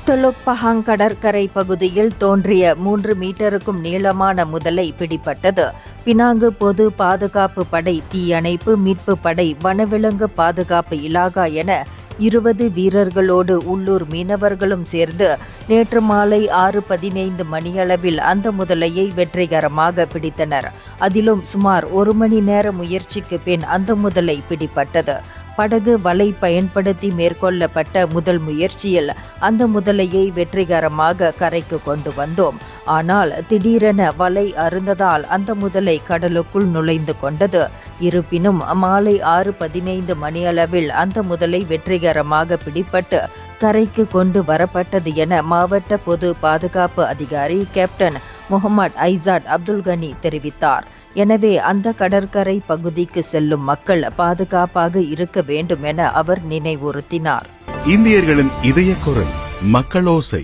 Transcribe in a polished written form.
Teluk Pahang கடற்கரை பகுதியில் தோன்றிய 3 மீட்டருக்கும் நீளமான முதலை பிடிபட்டது. பினாங்கு பொது பாதுகாப்பு படை, தீயணைப்பு மீட்பு படை, வனவிலங்கு பாதுகாப்பு இலாகா என 20 வீரர்களோடு உள்ளூர் மீனவர்களும் சேர்ந்து நேற்று மாலை 6:15 மணியளவில் அந்த முதலையை வெற்றிகரமாக பிடித்தனர். அதிலும் சுமார் 1 மணி நேர முயற்சிக்கு பின் அந்த முதலை பிடிபட்டது. படகு வலை பயன்படுத்தி மேற்கொள்ளப்பட்ட முதல் முயற்சியில் அந்த முதலையை வெற்றிகரமாக கரைக்கு கொண்டு வந்தோம். ஆனால் திடீரென வலை அறுந்ததால் அந்த முதலை கடலுக்குள் நுழைந்து கொண்டது. இருப்பினும் மாலை 6:15 மணியளவில் அந்த முதலை வெற்றிகரமாக பிடிபட்டு கரைக்கு கொண்டு வரப்பட்டது என மாவட்ட பொது பாதுகாப்பு அதிகாரி கேப்டன் முகமது ஐசாட் அப்துல்கனி தெரிவித்தார். எனவே அந்த கடற்கரை பகுதிக்கு செல்லும் மக்கள் பாதுகாப்பாக இருக்க வேண்டும் என அவர் நினைவுறுத்தினார். இந்தியர்களின் இதய குரல் மக்களோசை.